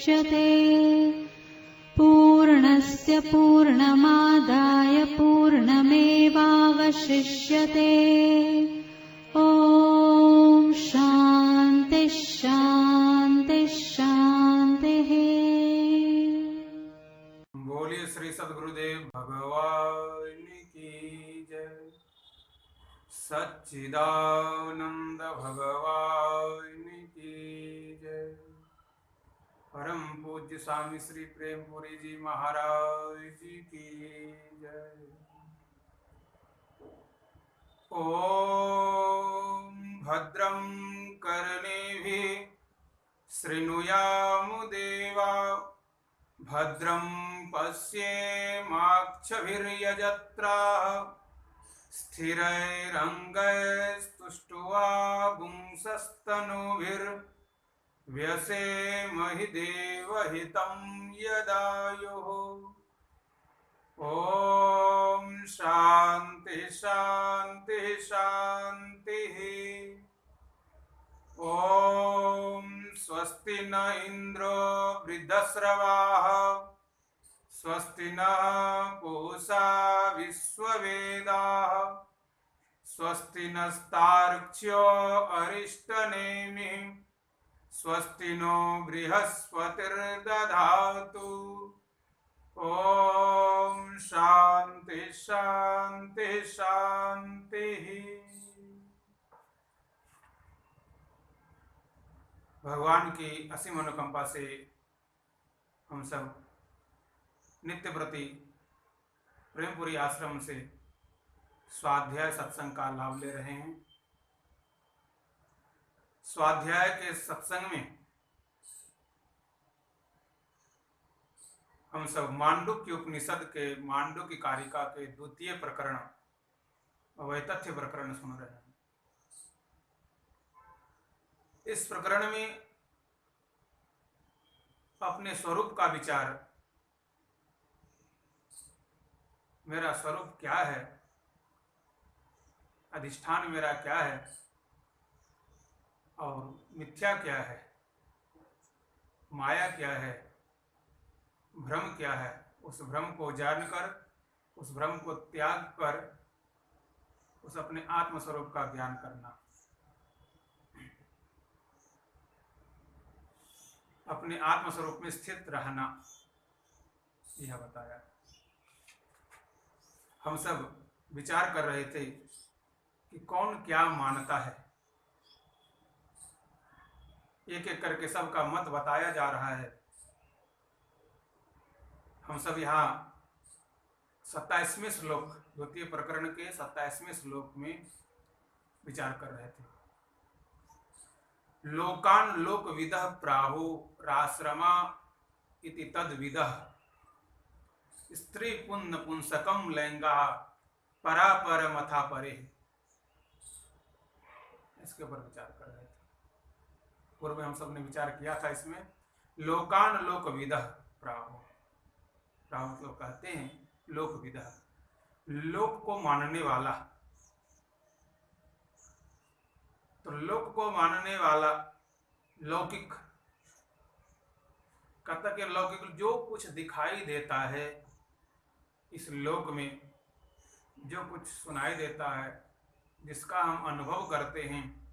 मुच्यते पूर्णस्य पूर्णमादाय पूर्णमेवावशिष्यते। ॐ शान्ति शान्ति शान्तिः। बोलिए श्री सद्गुरुदेव भगवान की जय। सच्चिदानंद भगवान की जय। परम पूज्य स्वामी श्री प्रेमपुरी जी महाराज जी की जय। ओम भद्रं कर्णेभिः शृणुयाम देवा भद्रं पश्येमाक्षभिर्यजत्राः स्थिरैरङ्गैस्तुष्ट्वा पुंसस्तनूभिर्व्यसेमहि देवहितं यदायुः। ॐ शान्ति शान्ति शान्तिः। ॐ स्वस्ति न इंद्रो वृद्धश्रवाः स्वस्ति न पूषा विश्ववेदाः स्वस्ति नस्तार्क्ष्यो अरिष्टनेमिः स्वस्ति नो बृहस्पतिर्दधातु। ॐ शान्ति शान्ति शान्तिः। भगवान की असीम अनुकंपा से हम सब नित्य प्रति प्रेमपुरी आश्रम से स्वाध्याय सत्संग का लाभ ले रहे हैं। स्वाध्याय के सत्संग में हम सब मांडुक्य उपनिषद के मांडुक्य कारिका के द्वितीय प्रकरण वैतथ्य प्रकरण सुन रहे हैं। इस प्रकरण में अपने स्वरूप का विचार, मेरा स्वरूप क्या है, अधिष्ठान मेरा क्या है और मिथ्या क्या है, माया क्या है, भ्रम क्या है, उस भ्रम को जानकर, उस भ्रम को त्याग कर उस अपने आत्म स्वरूप का ज्ञान करना, अपने आत्म स्वरूप में स्थित रहना, यह बताया। हम सब विचार कर रहे थे कि कौन क्या मानता है। एक एक करके सबका मत बताया जा रहा है। हम सब यहाँ 27वें श्लोक, द्वितीय प्रकरण के 27वें श्लोक में विचार कर रहे थे। लोकान लोकविदः प्राहुराश्रमा इति तद्विदः स्त्री पुण्य पुंसकम लैंगा परापर मथा परे। इसके ऊपर विचार कर रहे थे। पूर्व में हम सब ने विचार किया था इसमें। लोकान लोकविदः प्राहु, प्राहु तो कहते हैं लोकविदः, लोक को मानने वाला। तो लोक को मानने वाला लौकिक, कहता कि लौकिक जो कुछ दिखाई देता है इस लोक में, जो कुछ सुनाई देता है, जिसका हम अनुभव करते हैं,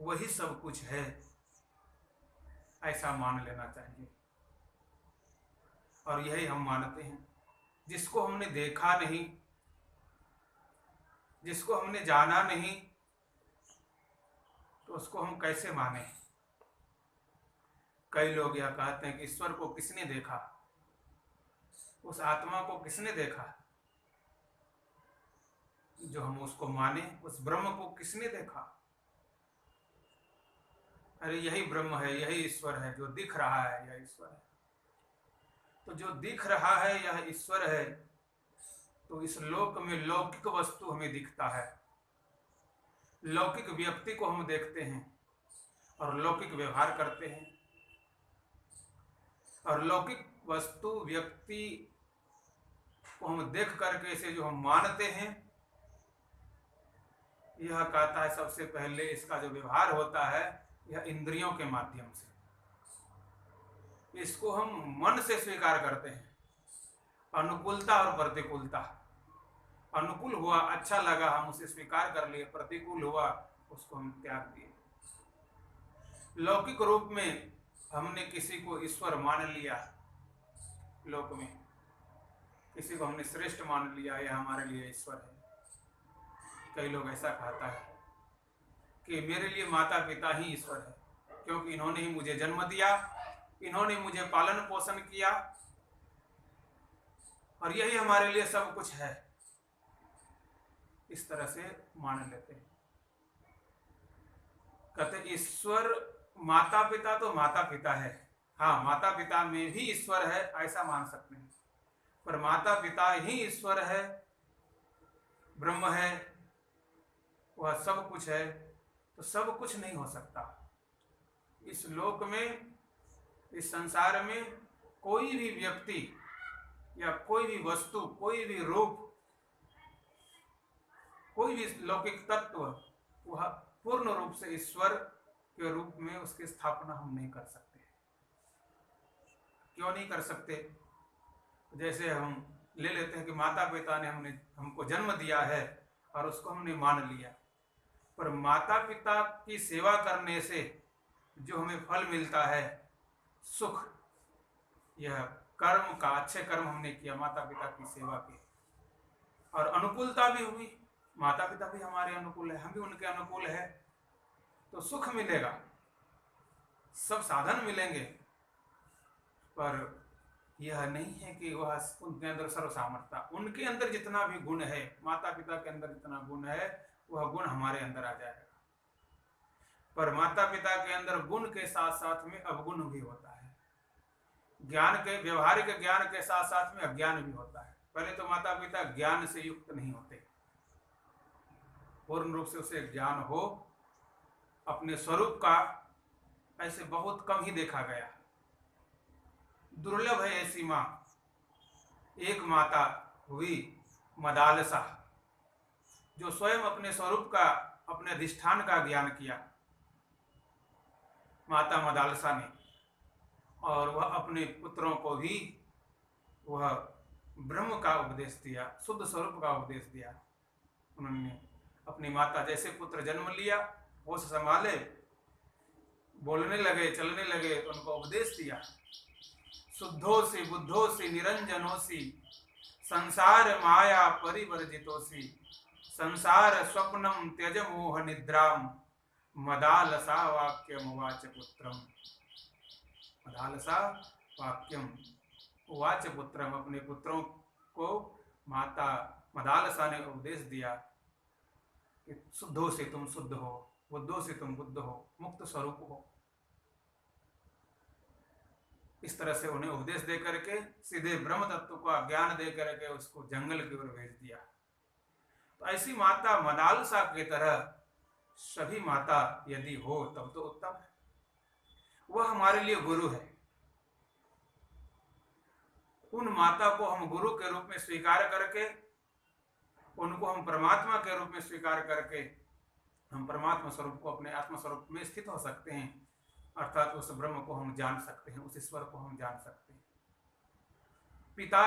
वही सब कुछ है, ऐसा मान लेना चाहिए। और यही हम मानते हैं। जिसको हमने देखा नहीं, जिसको हमने जाना नहीं, तो उसको हम कैसे माने। कई लोग यह कहते हैं कि ईश्वर को किसने देखा, उस आत्मा को किसने देखा जो हम उसको माने, उस ब्रह्म को किसने देखा। अरे यही ब्रह्म है, यही ईश्वर है, जो दिख रहा है यह ईश्वर है। तो जो दिख रहा है यह ईश्वर है, तो इस लोक में लौकिक वस्तु हमें दिखता है, लौकिक व्यक्ति को हम देखते हैं और लौकिक व्यवहार करते हैं। और लौकिक वस्तु व्यक्ति को हम देख करके इसे जो हम मानते हैं, यह कहता है सबसे पहले इसका जो व्यवहार होता है यह इंद्रियों के माध्यम से। इसको हम मन से स्वीकार करते हैं, अनुकूलता और प्रतिकूलता। अनुकूल हुआ, अच्छा लगा, हम उसे स्वीकार कर लिए, प्रतिकूल हुआ उसको हम त्याग दिए। लौकिक रूप में हमने किसी को ईश्वर मान लिया, लोक में किसी को हमने श्रेष्ठ मान लिया, यह हमारे लिए ईश्वर है। कई लोग ऐसा कहता है कि मेरे लिए माता पिता ही ईश्वर है, क्योंकि इन्होंने ही मुझे जन्म दिया, इन्होंने मुझे पालन पोषण किया और यही हमारे लिए सब कुछ है। इस तरह से मान लेते हैं। कहते ईश्वर माता पिता तो माता पिता है, हाँ माता पिता में भी ईश्वर है ऐसा मान सकते हैं, पर माता पिता ही ईश्वर है, ब्रह्म है, वह सब कुछ है, तो सब कुछ नहीं हो सकता। इस लोक में, इस संसार में कोई भी व्यक्ति या कोई भी वस्तु, कोई भी रूप, कोई भी लौकिक तत्व वह पूर्ण रूप से ईश्वर के रूप में उसकी स्थापना हम नहीं कर सकते। क्यों नहीं कर सकते? जैसे हम ले लेते हैं कि माता पिता ने हमको जन्म दिया है और उसको हमने मान लिया, पर माता पिता की सेवा करने से जो हमें फल मिलता है, सुख, यह कर्म का, अच्छे कर्म हमने किया, माता पिता की सेवा की और अनुकूलता भी हुई, माता पिता भी हमारे अनुकूल है, हम भी उनके अनुकूल है, तो सुख मिलेगा, सब साधन मिलेंगे। पर यह नहीं है कि वह उनके अंदर सर्व सामर्थ्य, उनके अंदर जितना भी गुण है, माता पिता के अंदर जितना गुण है, वह गुण हमारे अंदर आ जाएगा। पर माता पिता के अंदर गुण के साथ साथ में अवगुण भी होता है, ज्ञान के, व्यवहारिक ज्ञान के साथ साथ में अज्ञान भी होता है। पहले तो माता पिता ज्ञान से युक्त नहीं होते, पूर्ण रूप से उसे ज्ञान हो अपने स्वरूप का, ऐसे बहुत कम ही देखा गया। दुर्लभ है ऐसी माँ। एक माता हुई मदालसा, जो स्वयं अपने स्वरूप का, अपने अधिष्ठान का ज्ञान किया, माता मदालसा ने, और वह अपने पुत्रों को भी वह ब्रह्म का उपदेश दिया, शुद्ध स्वरूप का उपदेश दिया। उन्होंने अपनी माता, जैसे पुत्र जन्म लिया, होश संभाले, बोलने लगे, चलने लगे, तो उनको उपदेश दिया, शुद्धोसी बुद्धोसी निरंजनोसी संसार माया परिवर्जितोसी संसार स्वप्नम त्यज मोह निद्राम मदालसा वाक्यम उवाच पुत्रम। मदालसा वाक्यम उवाच पुत्रम, अपने पुत्रों को माता मदालसा ने उपदेश दिया कि शुद्धों से तुम शुद्ध हो, बुद्धों से तुम बुद्ध हो, मुक्त स्वरूप हो। इस तरह से उन्हें उपदेश दे करके सीधे ब्रह्म तत्व का ज्ञान दे करके उसको जंगल की ओर भेज दिया। तो ऐसी माता मदालसा की तरह सभी माता यदि हो तब तो उत्तम है, वह हमारे लिए गुरु है। उन माता को हम गुरु के रूप में स्वीकार करके, उनको हम परमात्मा के रूप में स्वीकार करके, हम परमात्मा स्वरूप को, अपने आत्मा स्वरूप में स्थित हो सकते हैं, अर्थात उस ब्रह्म को हम जान सकते हैं, उस ईश्वर को हम जान सकते हैं। पिता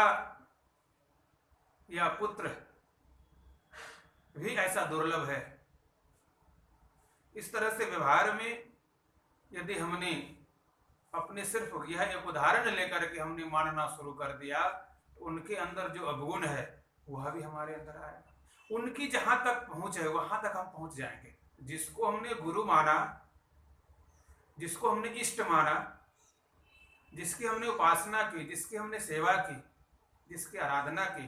या पुत्र भी ऐसा दुर्लभ है। इस तरह से व्यवहार में यदि हमने अपने सिर्फ यह एक उदाहरण लेकर के हमने मानना शुरू कर दिया, तो उनके अंदर जो अवगुण है वह भी हमारे अंदर आएगा। उनकी जहां तक पहुंच है वहां तक हम पहुंच जाएंगे। जिसको हमने गुरु माना, जिसको हमने इष्ट माना, जिसकी हमने उपासना की, जिसकी हमने सेवा की, जिसकी आराधना की,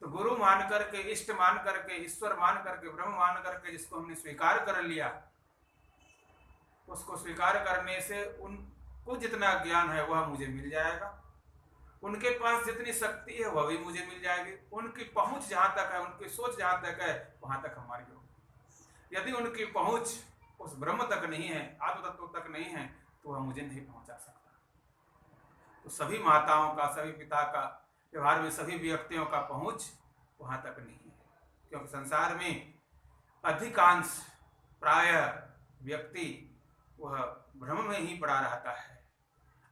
तो गुरु मान करके, इष्ट मान करके, ईश्वर मान करके, ब्रह्म मान करके जिसको हमने स्वीकार कर लिया, उसको स्वीकार करने से उनको जितना ज्ञान है वह मुझे मिल जाएगा, उनके पास जितनी शक्ति है वह भी मुझे मिल जाएगी, उनकी पहुंच जहां तक है, उनकी सोच जहां तक है वहां तक हमारी होगी। यदि उनकी पहुंच उस ब्रह्म तक नहीं है, आत्म तत्व तक नहीं है, तो वह मुझे नहीं पहुंचा सकता। तो सभी माताओं का, सभी पिता का, व्यवहार में सभी व्यक्तियों का पहुंच वहां तक नहीं है, क्योंकि संसार में अधिकांश प्रायः व्यक्ति वह भ्रम में ही पड़ा रहता है,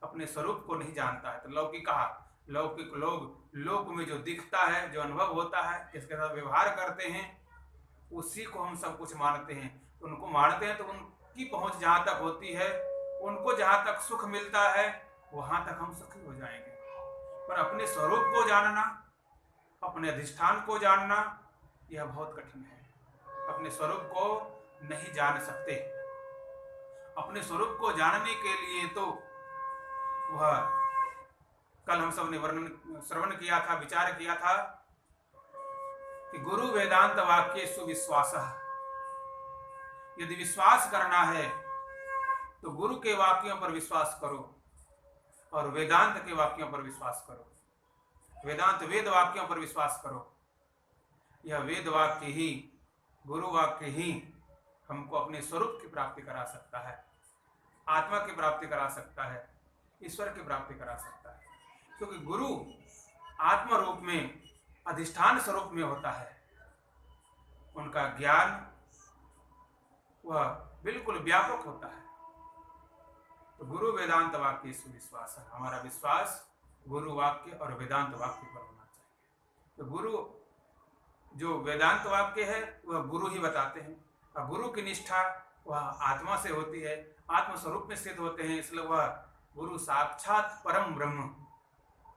अपने स्वरूप को नहीं जानता है तो लौकिक लोग लोक में जो दिखता है, जो अनुभव होता है, इसके साथ व्यवहार करते हैं, उसी को हम सब कुछ मानते हैं। तो उनको मानते हैं तो उनकी पहुंच जहां तक होती है, उनको जहां तक सुख मिलता है, वहां तक हम सुखी हो जाएंगे। पर अपने स्वरूप को जानना, अपने अधिष्ठान को जानना, यह बहुत कठिन है। अपने स्वरूप को नहीं जान सकते। अपने स्वरूप को जानने के लिए तो वह कल हम सब ने श्रवण किया था, विचार किया था कि गुरु वेदांत वाक्य सुविश्वासः। यदि विश्वास करना है तो गुरु के वाक्यों पर विश्वास करो और वेदांत के वाक्यों पर विश्वास करो। वेदांत वेद वाक्यों पर विश्वास करो। यह वेद वाक्य ही, गुरु वाक्य ही हमको अपने स्वरूप की प्राप्ति करा सकता है, आत्मा की प्राप्ति करा सकता है, ईश्वर की प्राप्ति करा सकता है। क्योंकि गुरु आत्म रूप में, अधिष्ठान स्वरूप में होता है। उनका ज्ञान वह बिल्कुल व्यापक होता है। तो गुरु वेदांत वाक्य सुविश्वास है। हमारा विश्वास गुरु वाक्य और वेदांत वाक्य पर होना चाहिए। तो गुरु जो वेदांत वाक्य है वह गुरु ही बताते हैं, और गुरु की निष्ठा वह आत्मा से होती है, आत्म स्वरूप में स्थित होते हैं, इसलिए वह गुरु साक्षात परम ब्रह्म,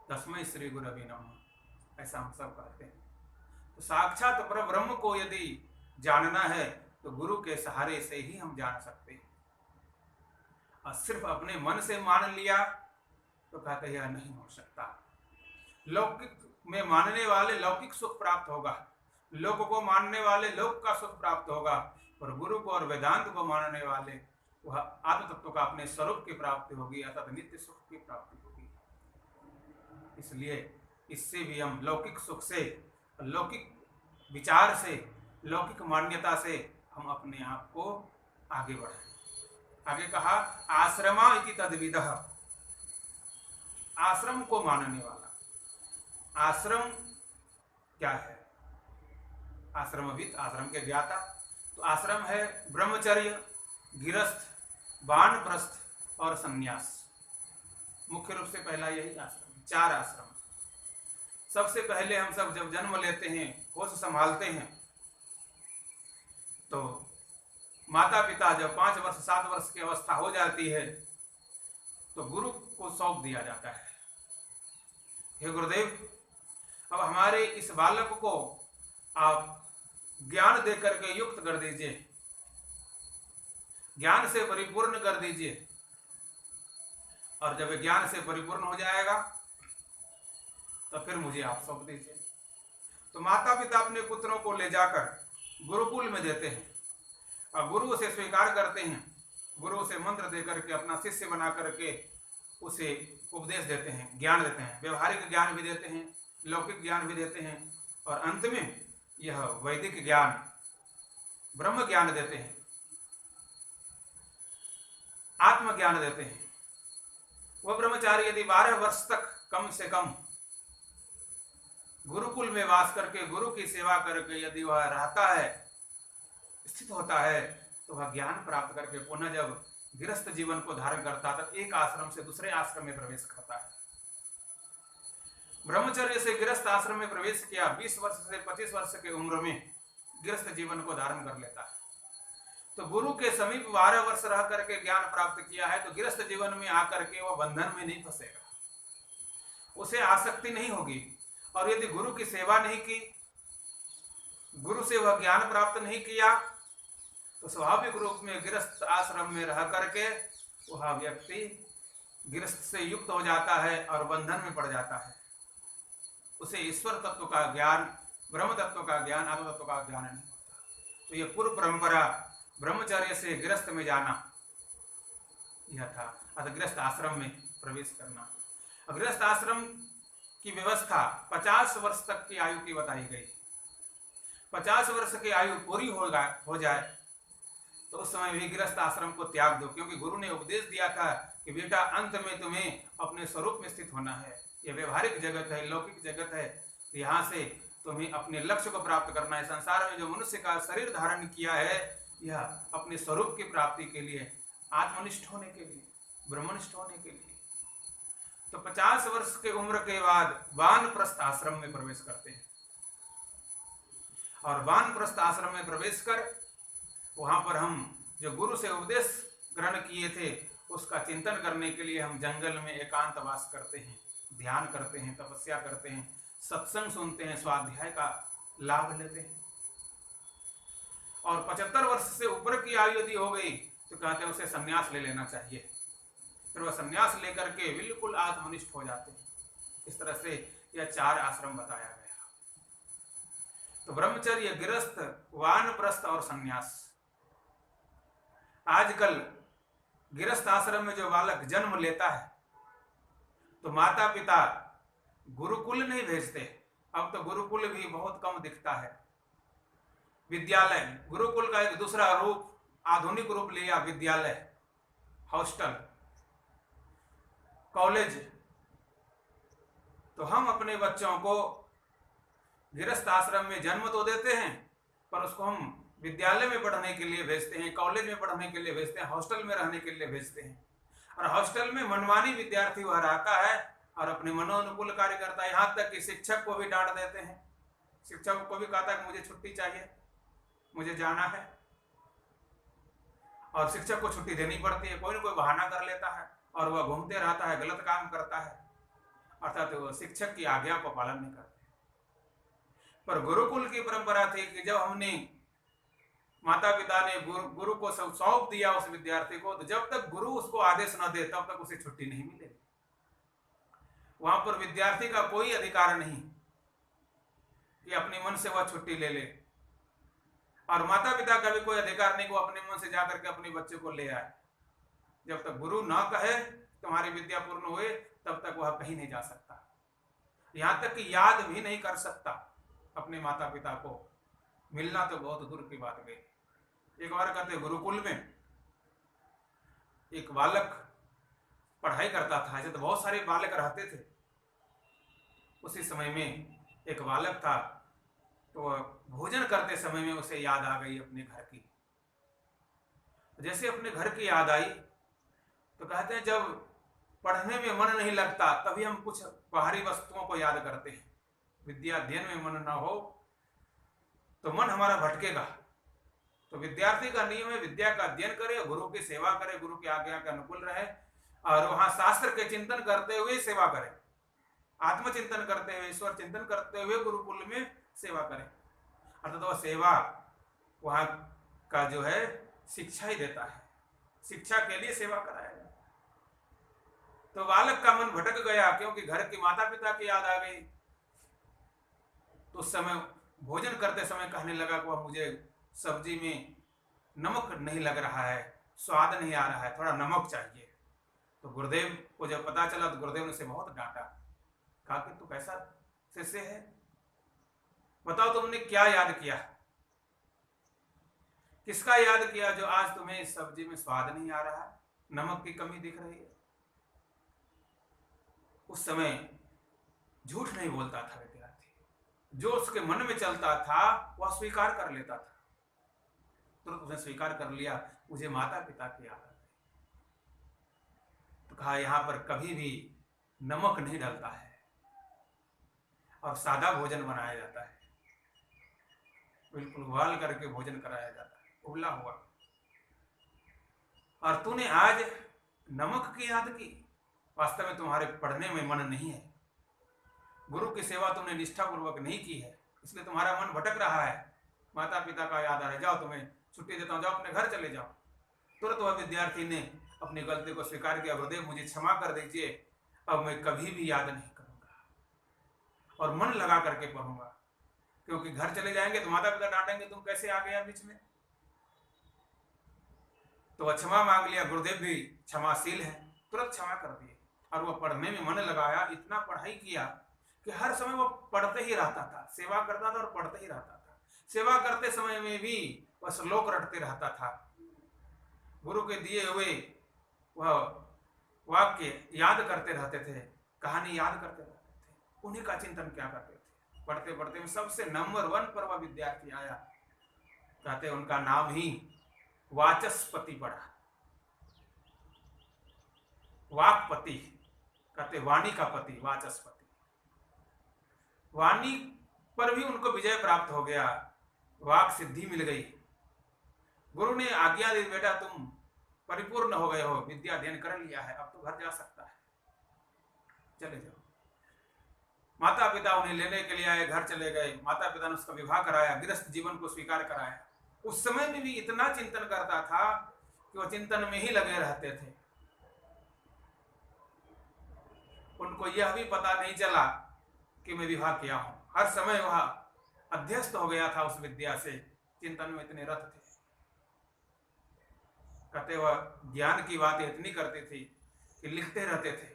तस्मै श्री गुरवे नमः, ऐसा हम सब कहते हैं। तो साक्षात परम ब्रह्म को यदि जानना है तो गुरु के सहारे से ही हम जान सकते हैं। और सिर्फ अपने मन से मान लिया तो कहते यह नहीं हो सकता। लौकिक में मानने वाले लौकिक सुख प्राप्त होगा, लोक को मानने वाले लोक का सुख प्राप्त होगा, और गुरु को और वेदांत को मानने वाले वह आत्म तत्व का अपने स्वरूप की प्राप्ति होगी, अर्थात नित्य सुख की प्राप्ति होगी। इसलिए इससे भी हम लौकिक सुख से, लौकिक विचार से, लौकिक मान्यता से हम अपने आप को आगे बढ़ाएं। आगे कहा आश्रमा इति तद्विदः, आश्रम को मानने वाला। आश्रम क्या है? आश्रमविद, आश्रम के ज्ञाता। तो आश्रम है ब्रह्मचर्य, गिरस्थ, वानप्रस्थ और संन्यास। मुख्य रूप से पहला यही आश्रम, 4 आश्रम। सबसे पहले हम सब जब जन्म लेते हैं, होश संभालते हैं, तो माता पिता जब 5 वर्ष 7 वर्ष की अवस्था हो जाती है तो गुरु को सौंप दिया जाता है। हे गुरुदेव, अब हमारे इस बालक को आप ज्ञान दे करके युक्त कर दीजिए, ज्ञान से परिपूर्ण कर दीजिए, और जब ज्ञान से परिपूर्ण हो जाएगा तो फिर मुझे आप सौंप दीजिए। तो माता पिता अपने पुत्रों को ले जाकर गुरुकुल में देते हैं और गुरु उसे स्वीकार करते हैं। गुरु उसे मंत्र दे करके अपना शिष्य बना करके उसे उपदेश देते हैं, ज्ञान देते हैं, व्यवहारिक ज्ञान भी देते हैं, लौकिक ज्ञान भी देते हैं, और अंत में यह वैदिक ज्ञान, ब्रह्म ज्ञान देते हैं, आत्मज्ञान देते हैं। वह ब्रह्मचारी यदि 12 वर्ष तक कम से कम गुरुकुल में वास करके गुरु की सेवा करके यदि वह रहता है, स्थित होता है, तो वह ज्ञान प्राप्त करके पुनः जब गृहस्थ जीवन को धारण करता है तो एक आश्रम से दूसरे आश्रम में प्रवेश करता है। ब्रह्मचर्य से गृहस्थ आश्रम में प्रवेश किया, 20 वर्ष से 25 वर्ष की उम्र में गृहस्थ जीवन को धारण कर लेता है। तो गुरु के समीप 12 वर्ष रह करके ज्ञान प्राप्त किया है, तो गृहस्थ जीवन में आकर के वह बंधन में नहीं फंसेगा, उसे आसक्ति नहीं होगी। और यदि गुरु की सेवा नहीं की, गुरु से वह ज्ञान प्राप्त नहीं किया, तो स्वाभाविक रूप में गृहस्थ आश्रम में रह करके वह व्यक्ति गृहस्थ से युक्त हो जाता है और बंधन में पड़ जाता है। उसे ईश्वर तत्व का ज्ञान, ब्रह्म तत्व का ज्ञान, आत्म तत्व का ज्ञान नहीं होता। तो यह पूर्व परंपरा ब्रह्मचर्य से गृहस्थ में जाना यह था, अतः गृहस्थ आश्रम में प्रवेश करना। गृहस्थ आश्रम की व्यवस्था 50 वर्ष तक की आयु की बताई गई। 50 वर्ष की आयु पूरी हो जाए तो उस समय भी गृहस्थ आश्रम को त्याग दो, क्योंकि गुरु ने उपदेश दिया था कि बेटा अंत में तुम्हें अपने स्वरूप में स्थित होना है। यह व्यवहारिक जगत है, लौकिक जगत है, यहाँ से तुम्हें अपने लक्ष्य को प्राप्त करना है। संसार में जो मनुष्य का शरीर धारण किया है, यह अपने स्वरूप की प्राप्ति के लिए, आत्मनिष्ठ होने के लिए, ब्रह्मनिष्ठ होने के लिए। तो 50 वर्ष की उम्र के बाद वानप्रस्थ आश्रम में प्रवेश करते हैं। और वानप्रस्थ आश्रम में प्रवेश कर वहां पर हम जो गुरु से उपदेश ग्रहण किए थे उसका चिंतन करने के लिए हम जंगल में एकांतवास करते हैं, ध्यान करते हैं, तपस्या करते हैं, सत्संग सुनते हैं, स्वाध्याय का लाभ लेते हैं। और 75 वर्ष से ऊपर की आयु यदि हो गई तो कहते हैं उसे संन्यास ले लेना चाहिए। फिर वह संन्यास लेकर के बिल्कुल आत्मनिष्ठ हो जाते हैं। इस तरह से यह 4 आश्रम बताया गया। तो ब्रह्मचर्य, गृहस्थ, वानप्रस्थ और संन्यास। आजकल गृहस्थ आश्रम में जो बालक जन्म लेता है तो माता पिता गुरुकुल नहीं भेजते। अब तो गुरुकुल भी बहुत कम दिखता है। विद्यालय, गुरुकुल का एक दूसरा रूप, आधुनिक रूप लिया विद्यालय, हॉस्टल, कॉलेज। तो हम अपने बच्चों को गृहस्थ आश्रम में जन्म तो देते हैं पर उसको हम विद्यालय में पढ़ने के लिए भेजते हैं, कॉलेज में पढ़ने के लिए भेजते हैं, हॉस्टल में रहने के लिए भेजते हैं। और हॉस्टल में मनमानी विद्यार्थी वह रहता है और अपने मनोनुकूल कार्य करता है। यहाँ तक कि शिक्षक को भी डांट देते हैं। शिक्षक को भी कहता है कि मुझे छुट्टी चाहिए, मुझे जाना है, और शिक्षक को छुट्टी देनी पड़ती है। कोई ना कोई बहाना कर लेता है और वह घूमते रहता है, गलत काम करता है, अर्थात वो शिक्षक की आज्ञा को पालन नहीं करते। पर गुरुकुल की परंपरा थी कि जब हमने माता पिता ने गुरु को सौंप दिया उस विद्यार्थी को, तो जब तक गुरु उसको आदेश न दे तब तक उसे छुट्टी नहीं मिलेगी। वहां पर विद्यार्थी का कोई अधिकार नहीं कि अपने मन से वह छुट्टी ले ले, और माता पिता का भी कोई अधिकार नहीं कि वो अपने मन से जाकर के अपने बच्चे को ले आए। जब तक गुरु ना कहे तुम्हारी विद्या पूर्ण हुए तब तक वह कहीं नहीं जा सकता। यहां तक कि याद भी नहीं कर सकता अपने माता पिता को। मिलना तो बहुत दूर की बात गई। एक बार कहते गुरुकुल में एक बालक पढ़ाई करता था। ऐसे तो बहुत सारे बालक रहते थे। उसी समय में एक बालक था, तो भोजन करते समय में उसे याद आ गई अपने घर की। जैसे अपने घर की याद आई तो कहते हैं जब पढ़ने में मन नहीं लगता तभी हम कुछ बाहरी वस्तुओं को याद करते हैं। विद्या अध्ययन में मन ना हो तो मन हमारा भटकेगा। तो विद्यार्थी का नियम है विद्या का अध्ययन करे, गुरु की सेवा करे, गुरु की आज्ञा के अनुकूल रहे, और वहां शास्त्र के चिंतन करते हुए सेवा करे, आत्मचिंतन करते हुए, ईश्वर चिंतन करते हुए गुरुकुल में सेवा करे। अर्थात वह सेवा वहां का जो है शिक्षा ही देता है, शिक्षा के लिए सेवा कराया जाता है। तो बालक का मन भटक गया क्योंकि घर की माता पिता की याद आ गई। तो उस समय भोजन करते समय कहने लगा कि वह मुझे सब्जी में नमक नहीं लग रहा है, स्वाद नहीं आ रहा है, थोड़ा नमक चाहिए। तो गुरुदेव को जब पता चला तो गुरुदेव ने उसे बहुत डांटा। कहा कि तू कैसा शिष्य है, बताओ तुमने क्या याद किया, किसका याद किया जो आज तुम्हें इस सब्जी में स्वाद नहीं आ रहा है, नमक की कमी दिख रही है। उस समय झूठ नहीं बोलता था विद्यार्थी, जो उसके मन में चलता था वह स्वीकार कर लेता था। तुरंत उसने स्वीकार कर लिया, मुझे माता पिता की याद आ गई। तो कहा यहां पर कभी भी नमक नहीं डलता है और सादा भोजन बनाया जाता है, बिल्कुल उबाल करके भोजन कराया जाता है, उबला हुआ। और तूने आज नमक की याद की, वास्तव में तुम्हारे पढ़ने में मन नहीं है, गुरु की सेवा तुमने निष्ठापूर्वक नहीं की है, इसलिए तुम्हारा मन भटक रहा है, माता पिता का याद आ रहा है, जाओ तुम्हें छुट्टी देता हूं, जाओ अपने घर चले जाओ। तुरंत वह विद्यार्थी ने अपनी गलती को स्वीकार किया, गुरुदेव मुझे क्षमा कर दीजिए, अब मैं कभी भी याद नहीं करूंगा और मन लगा करके पढ़ूंगा, क्योंकि घर चले जाएंगे तो माता पिता डांटेंगे तुम कैसे आ गया बीच में। तो वह क्षमा मांग लिया, गुरुदेव भी क्षमाशील है, तुरंत क्षमा कर दिए और वह पढ़ने में मन लगाया। इतना पढ़ाई किया कि हर समय वह पढ़ते ही रहता था, सेवा करता था और पढ़ते ही रहता था। सेवा करते समय में भी वह श्लोक रटते रहता था, गुरु के दिए हुए वह वाक्य याद करते रहते थे, कहानी याद करते रहते थे, उन्हीं का चिंतन क्या करते थे। पढ़ते पढ़ते में सबसे नंबर 1 पर वह विद्यार्थी आया, कहते उनका नाम ही वाचस्पति पड़ा, वाक्पति कहते वाणी का पति वाचस्पति, वाणी पर भी उनको विजय प्राप्त हो गया, वाक सिद्धि मिल गई। गुरु ने आज्ञा दी, बेटा तुम परिपूर्ण हो गए हो, विद्या अध्ययन कर लिया है, अब तो घर जा सकता है, चले जाओ। माता पिता उन्हें लेने के लिए आए, घर चले गए। माता पिता ने उसका विवाह कराया, गृहस्थ जीवन को स्वीकार कराया। उस समय में भी इतना चिंतन करता था कि वह चिंतन में ही लगे रहते थे। उनको यह भी पता नहीं चला कि मैं विवाह किया हूं। हर समय वह अध्यस्त हो गया था उस विद्या से, चिंतन में इतने रत थे। कहते वह ज्ञान की बातें इतनी करते थे कि लिखते रहते थे।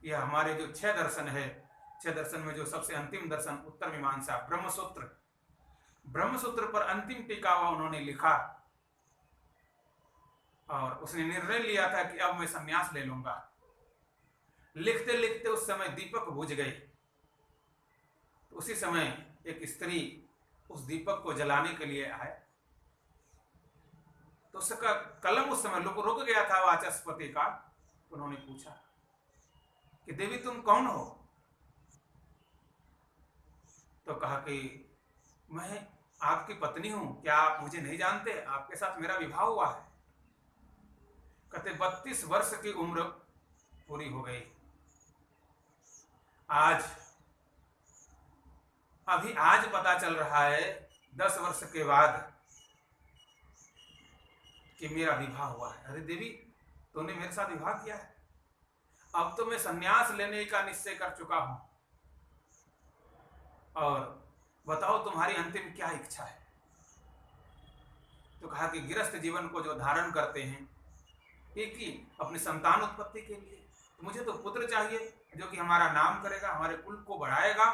यह हमारे जो 6 दर्शन है, 6 दर्शन में जो सबसे अंतिम दर्शन उत्तर मीमांसा ब्रह्मसूत्र, ब्रह्मसूत्र पर अंतिम टीका वह उन्होंने लिखा और उसने निर्णय लिया था कि अब मैं संन्यास ले लूंगा। लिखते लिखते उस समय दीपक बुझ गए। तो उसी समय एक स्त्री उस दीपक को जलाने के लिए आए, तो उसका कलम उस समय रुक गया था वाचस्पति का। उन्होंने पूछा कि देवी तुम कौन हो? तो कहा कि मैं आपकी पत्नी हूं, क्या आप मुझे नहीं जानते? आपके साथ मेरा विवाह हुआ है। कहते 32 वर्ष की उम्र पूरी हो गई। आज पता चल रहा है 10 वर्ष के बाद कि मेरा विवाह हुआ है। अरे देवी तूने मेरे साथ विवाह किया है, अब तो मैं संन्यास लेने का निश्चय कर चुका हूं, और बताओ तुम्हारी अंतिम क्या इच्छा है? तो कहा कि गृहस्थ जीवन को जो धारण करते हैं एक ही अपनी संतान उत्पत्ति के लिए, तो मुझे तो पुत्र चाहिए जो कि हमारा नाम करेगा, हमारे कुल को बढ़ाएगा,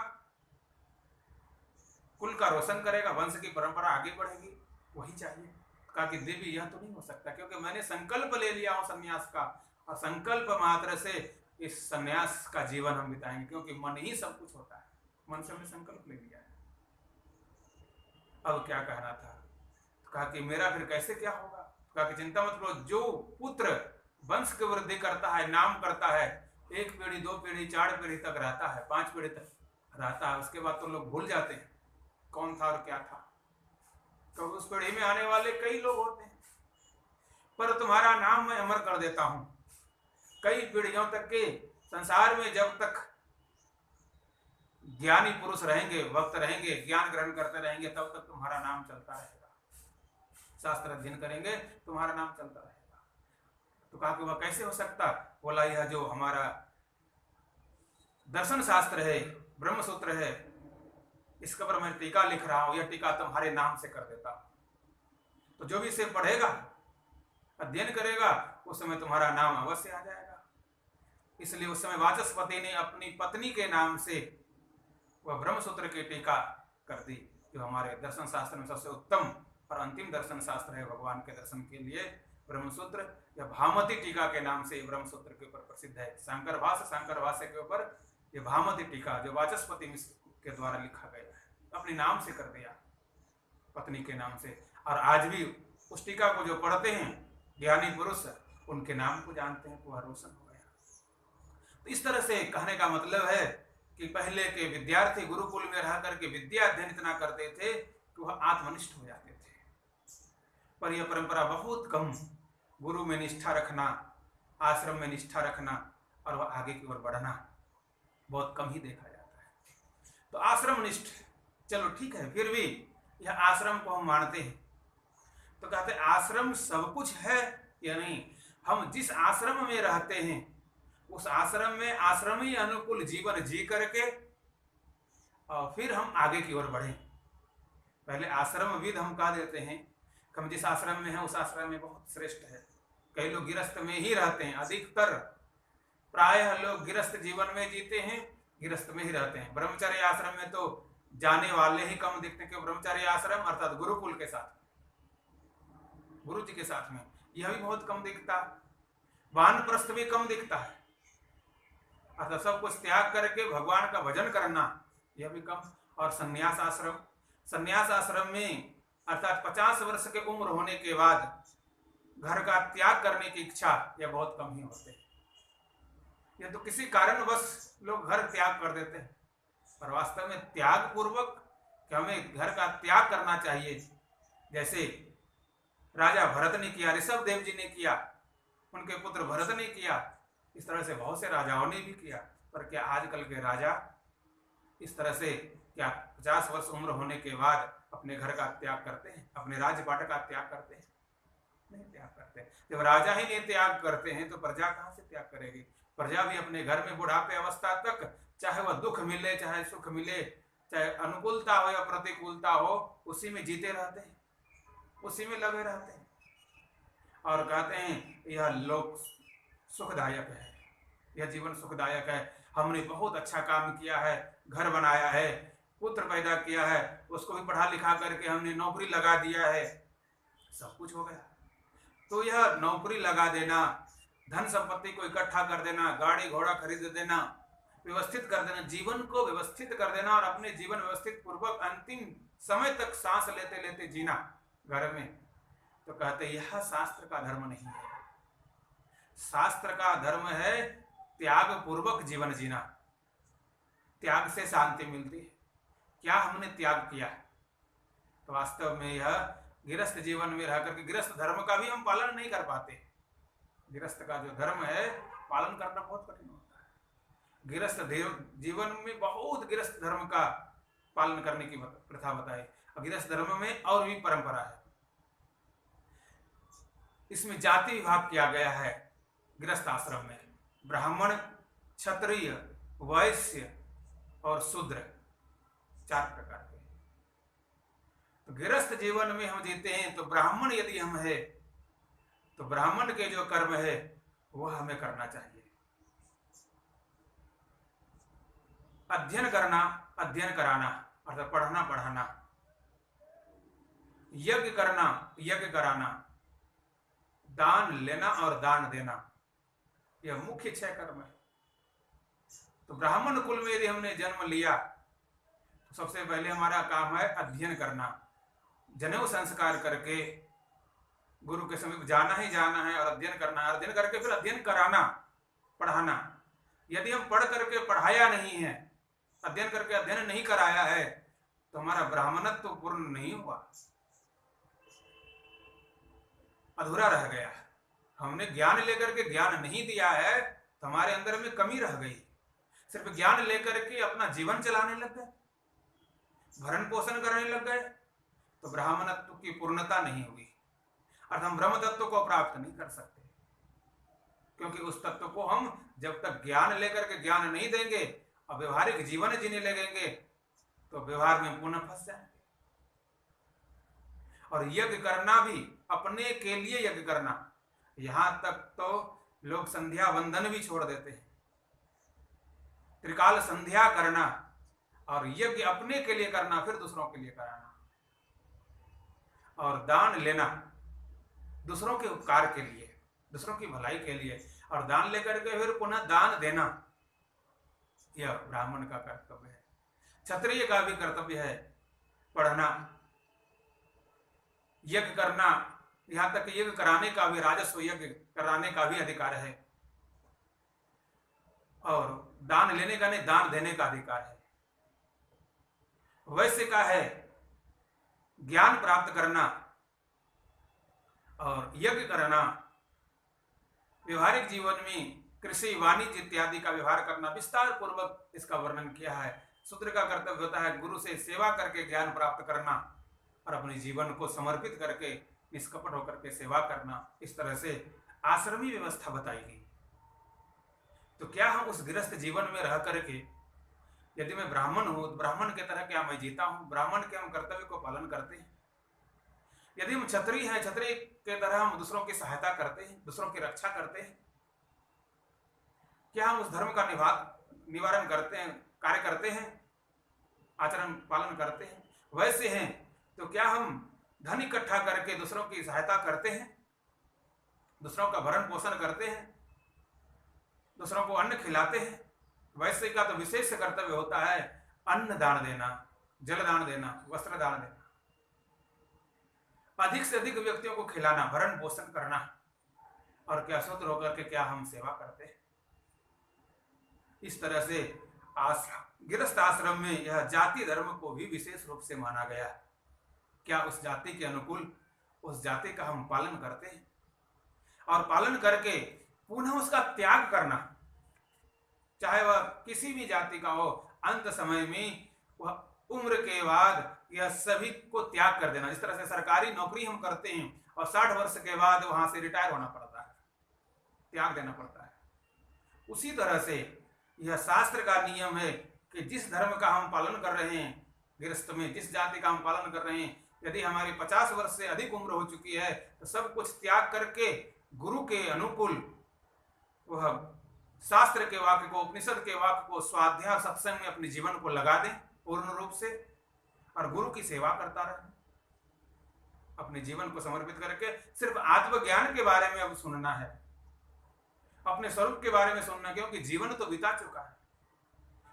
कुल का रोशन करेगा, वंश की परंपरा आगे बढ़ेगी, वही चाहिए। कहा कि देवी यह तो नहीं हो सकता, क्योंकि मैंने संकल्प ले लिया हूं संन्यास का, और संकल्प मात्र से इस संन्यास का जीवन हम बिताएंगे, क्योंकि मन ही सब कुछ होता है, मन से हमने संकल्प ले लिया है। अब क्या कहना था? तो कहा कि मेरा फिर कैसे क्या होगा? तो कहा कि चिंता मत करो, जो पुत्र वंश की वृद्धि करता है, नाम करता है, 1 पीढ़ी 2 पीढ़ी 4 पीढ़ी तक रहता है, 5 पीढ़ी तक रहता है, उसके बाद तो लोग भूल जाते हैं कौन था और क्या था, तो उस पीढ़ी में आने वाले कई लोग होते हैं। पर तुम्हारा नाम मैं अमर कर देता हूं, कई पीढ़ियों तक के संसार में जब तक ज्ञानी पुरुष रहेंगे, वक्त रहेंगे, ज्ञान ग्रहण करते रहेंगे, तब तक तुम्हारा नाम चलता रहेगा, शास्त्र अध्ययन करेंगे तुम्हारा नाम चलता रहेगा। तो कहा कि वह कैसे हो सकता? बोला यह जो हमारा दर्शन शास्त्र है, ब्रह्मसूत्र है, इसके ऊपर मैं टीका लिख रहा हूं, यह टीका तुम्हारे नाम से कर देता हूं, तो जो भी इसे पढ़ेगा, अध्ययन करेगा, उस समय तुम्हारा नाम अवश्य आ जाएगा। इसलिए उस समय वाचस्पति ने अपनी पत्नी के नाम से वह ब्रह्मसूत्र की टीका कर दी, जो हमारे दर्शन शास्त्र में सबसे उत्तम और अंतिम दर्शन शास्त्र है भगवान के दर्शन के लिए। ब्रह्मसूत्र या भामती टीका के नाम से ब्रह्मसूत्र के ऊपर प्रसिद्ध है। शंकर भाष्य के ऊपर यह भामती टीका जो वाचस्पति के द्वारा लिखा गया है, अपने नाम से कर दिया, पत्नी के नाम से। और आज भी उस टीका को जो पढ़ते हैं ज्ञानी पुरुष, उनके नाम को जानते हैं, वह रोशन हो गया। तो इस तरह से कहने का मतलब है कि पहले के विद्यार्थी गुरुकुल में रह करके विद्या अध्ययन इतना करते थे कि वह आत्मनिष्ठ हो जाते थे। पर यह परंपरा बहुत कम, गुरु में निष्ठा रखना, आश्रम में निष्ठा रखना और वह आगे की ओर बढ़ना बहुत कम ही देखा जाता है। तो आश्रम निष्ठ, चलो ठीक है, फिर भी यह आश्रम को हम मानते हैं, तो कहते आश्रम सब कुछ है या नहीं? हम जिस आश्रम में रहते हैं उस आश्रम में आश्रमी अनुकूल जीवन जी करके और फिर हम आगे की ओर बढ़ें। पहले आश्रमविद हम कह देते हैं कि हम जिस आश्रम में हैं उस आश्रम में बहुत श्रेष्ठ है। कई लोग गृहस्थ में ही रहते हैं, अधिकतर प्रायः लोग गृहस्थ जीवन में जीते हैं, गृहस्थ में ही रहते हैं। ब्रह्मचर्य आश्रम में तो जाने वाले ही कम दिखते हैं, क्योंकि ब्रह्मचर्य आश्रम अर्थात गुरुकुल के साथ, गुरु जी के साथ में यह भी बहुत कम दिखता है। वानप्रस्थ भी कम दिखता है, अर्थात सब कुछ त्याग करके भगवान का भजन करना, यह भी कम। और संन्यास आश्रम, संन्यास आश्रम में अर्थात 50 वर्ष के उम्र होने के बाद घर का त्याग करने की इच्छा यह बहुत कम ही होते हैं। ये तो किसी कारणवश लोग घर त्याग कर देते हैं, पर वास्तव में त्याग पूर्वक कि हमें घर का त्याग करना चाहिए। जैसे राजा भरत ने किया, ऋषभ देव जी ने किया, उनके पुत्र भरत ने किया, इस तरह से बहुत से राजाओं ने भी किया। पर क्या आजकल के राजा इस तरह से क्या 50 वर्ष उम्र होने के बाद अपने घर का त्याग करते हैं, अपने राजपाट का त्याग करते हैं? नहीं त्याग करते। जब राजा ही नहीं त्याग करते हैं तो प्रजा कहां से त्याग करेगी? प्रजा भी अपने घर में बुढ़ापे अवस्था तक, चाहे वह दुख मिले चाहे सुख मिले, चाहे अनुकूलता हो या प्रतिकूलता हो, उसी में जीते रहते हैं, उसी में लगे रहते हैं और कहते हैं यह लोक सुखदायक है, यह जीवन सुखदायक है, हमने बहुत अच्छा काम किया है, घर बनाया है, पुत्र पैदा किया है, उसको भी पढ़ा लिखा करके हमने नौकरी लगा दिया है, सब कुछ हो गया। तो यह नौकरी लगा देना, धन संपत्ति को इकट्ठा कर देना, गाड़ी घोड़ा खरीद देना, व्यवस्थित कर देना, जीवन को व्यवस्थित कर देना और अपने जीवन व्यवस्थित पूर्वक अंतिम समय तक सांस लेते लेते जीना घर में, तो कहते यह शास्त्र का धर्म नहीं है। शास्त्र का धर्म है त्याग पूर्वक जीवन जीना, त्याग से शांति मिलती है। क्या हमने त्याग किया? तो वास्तव में यह गृहस्थ जीवन में रह करके गृहस्थ धर्म का भी हम पालन नहीं कर पाते। गृहस्थ का जो धर्म है पालन करना बहुत कठिन होता है। गृहस्थ जीवन में बहुत गृहस्थ धर्म का पालन करने की प्रथा बताई, और गृहस्थ धर्म में और भी परंपरा है। इसमें जाति विभाग किया गया है गृहस्थ आश्रम में, ब्राह्मण, क्षत्रिय, वैश्य और शूद्र, 4 प्रकार के। तो गृहस्थ जीवन में हम जीते हैं तो ब्राह्मण यदि हम है तो ब्राह्मण के जो कर्म है वह हमें करना चाहिए। अध्ययन करना, अध्ययन कराना अर्थात पढ़ना पढ़ाना, यज्ञ करना, यज्ञ कराना, दान लेना और दान देना, यह मुख्य 6 कर्म है। तो ब्राह्मण कुल में यदि हमने जन्म लिया तो सबसे पहले हमारा काम है अध्ययन करना, जनेऊ संस्कार करके गुरु के समीप जाना ही जाना है और अध्ययन करना है। अध्ययन करके फिर अध्ययन कराना, पढ़ाना। यदि हम पढ़ करके पढ़ाया नहीं है, अध्ययन करके अध्ययन नहीं कराया है, तो हमारा ब्राह्मणत्व तो पूर्ण नहीं हुआ, अधूरा रह गया। हमने ज्ञान लेकर के ज्ञान नहीं दिया है तो हमारे अंदर में कमी रह गई। सिर्फ ज्ञान लेकर के अपना जीवन चलाने लग गए, भरण पोषण करने लग गए, तो ब्राह्मणत्व की पूर्णता नहीं हुई, अर्थात हम ब्रह्म तत्व को प्राप्त नहीं कर सकते। क्योंकि उस तत्व को हम जब तक ज्ञान लेकर के ज्ञान नहीं देंगे और व्यवहारिक जीवन जीने लगेंगे तो व्यवहार में पुनः फंस जाएंगे। और यज्ञ करना भी अपने के लिए यज्ञ करना, यहां तक तो लोग संध्या वंदन भी छोड़ देते हैं। त्रिकाल संध्या करना और यज्ञ अपने के लिए करना, फिर दूसरों के लिए कराना, और दान लेना दूसरों के उपकार के लिए, दूसरों की भलाई के लिए, और दान लेकर के फिर पुनः दान देना, यह ब्राह्मण का कर्तव्य है। क्षत्रिय का भी कर्तव्य है पढ़ना, यज्ञ करना, यहां तक यज्ञ कराने का भी, राजस्व यज्ञ कराने का भी अधिकार है, और दान लेने का नहीं, दान देने का अधिकार है। वैश्य का है ज्ञान प्राप्त करना और यज्ञ करना, व्यवहारिक जीवन में कृषि, वाणिज्य इत्यादि का व्यवहार करना। विस्तार पूर्वक इसका वर्णन किया है। शूद्र का कर्तव्य होता है गुरु से सेवा करके ज्ञान प्राप्त करना और अपने जीवन को समर्पित करके निष्कपट होकर के सेवा करना। इस तरह से आश्रमी व्यवस्था बताई गई। तो क्या हम उस गृहस्थ जीवन में रह करके, यदि मैं ब्राह्मण हूं तो ब्राह्मण की तरह क्या मैं जीता हूं? ब्राह्मण के हम कर्तव्य को पालन करते हैं। यदि हम क्षत्रिय हैं, क्षत्रिय के तरह हम दूसरों की सहायता करते हैं, दूसरों की रक्षा करते हैं। क्या हम उस धर्म का निवारण करते हैं, कार्य करते हैं, आचरण पालन करते हैं? वैसे हैं तो क्या हम धन इकट्ठा करके दूसरों की सहायता करते हैं, दूसरों का भरण पोषण करते हैं, दूसरों को अन्न खिलाते हैं? वैसे का तो विशेष कर्तव्य होता है अन्न दान देना, जल दान देना, वस्त्र दान देना, अधिक से अधिक व्यक्तियों को खिलाना, भरण पोषण करना। और क्या शूद्र होकर के क्या हम सेवा करते हैं? इस तरह से गृहस्थ आश्रम में यह जाति धर्म को भी विशेष रूप से माना गया। क्या उस जाति के अनुकूल उस जाति का हम पालन करते हैं, और पालन करके पुनः उसका त्याग करना, चाहे वह किसी भी जाति का हो, अंत समय में वह उम्र के बाद यह सभी को त्याग कर देना। जिस तरह से सरकारी नौकरी हम करते हैं और 60 वर्ष के बाद वहां से रिटायर होना पड़ता है, त्याग देना पड़ता है, उसी तरह से यह शास्त्र का नियम है कि जिस धर्म का हम पालन कर रहे हैं, गृहस्थ में जिस जाति का हम पालन कर रहे हैं, यदि हमारी 50 वर्ष से अधिक उम्र हो चुकी है तो सब कुछ त्याग करके गुरु के अनुकूल वह शास्त्र के वाक्य को, उपनिषद के वाक्य को स्वाध्याय सत्संग में अपने जीवन को लगा दें पूर्ण रूप से, और गुरु की सेवा करता रहे, अपने जीवन को समर्पित करके सिर्फ आत्मज्ञान के बारे में अब सुनना है, अपने स्वरूप के बारे में सुनना, क्योंकि जीवन तो बीता चुका है,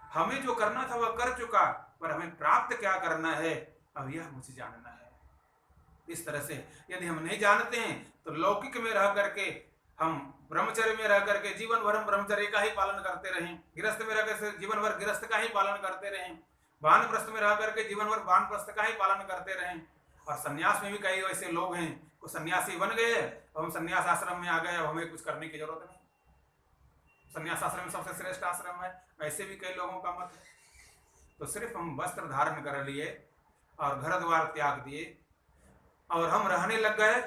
हमें जो करना था वह कर चुका, पर हमें प्राप्त क्या करना है अब यह मुझे जानना है। इस तरह से यदि हम नहीं जानते हैं तो लौकिक में रह करके हम ब्रह्मचर्य में रह करके जीवन भर हम ब्रह्मचर्य का ही पालन करते रहें, गृहस्थ में रह करके जीवन भर गृहस्थ का ही पालन करते रहें, वानप्रस्थ में रह करके जीवन भर वानप्रस्थ का ही पालन करते रहें। और सन्यास में भी कई ऐसे लोग हैं वो सन्यासी बन गए और हम सन्यास आश्रम में आ गए, हमें कुछ करने की जरूरत नहीं, सन्यास आश्रम सबसे श्रेष्ठ आश्रम है, ऐसे भी कई लोगों का मत है। तो सिर्फ हम वस्त्र धारण कर लिए और घर द्वार त्याग दिए और हम रहने लग गए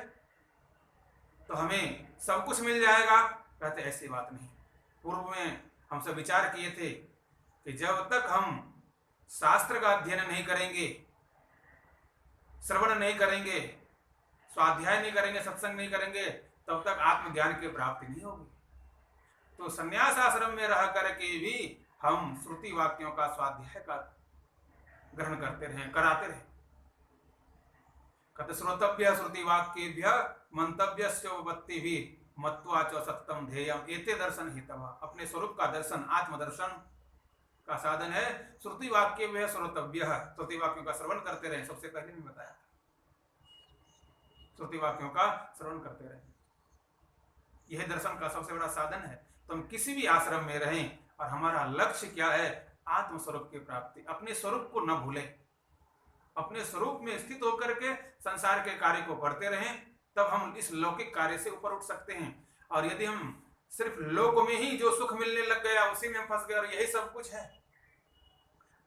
तो हमें सब कुछ मिल जाएगा, कहते ऐसी बात नहीं। पूर्व में हम सब विचार किए थे कि जब तक हम शास्त्र का अध्ययन नहीं करेंगे, श्रवण नहीं करेंगे, स्वाध्याय नहीं करेंगे, सत्संग नहीं करेंगे, तब तक आत्मज्ञान की प्राप्ति नहीं होगी। तो संन्यास आश्रम में रह करके भी हम श्रुति वाक्यों का स्वाध्याय का ग्रहण करते रहे, कराते रहे। कहते श्रोतव्य श्रुति वाक्येभ्य मंतव्यस्योपत्ति भी मत्वा च सत्यम ध्येयम एते दर्शन हितवा। अपने स्वरूप का दर्शन आत्मदर्शन का साधन है श्रुति वाक्य में श्रोतव्य, श्रुति वाक्यों का श्रवण करते रहे। सबसे पहले भी बताया, श्रुति वाक्यों का श्रवण करते रहे, यह दर्शन का सबसे बड़ा साधन है। तो हम किसी भी आश्रम में रहें और हमारा लक्ष्य क्या है, आत्म स्वरूप की प्राप्ति। अपने स्वरूप को न भूलें, अपने स्वरूप में स्थित होकर के संसार के कार्य को करते रहें, तब हम इस लौकिक कार्य से ऊपर उठ सकते हैं। और यदि हम सिर्फ लोक में ही जो सुख मिलने लग गया उसी में हम फंस गए और यही सब कुछ है,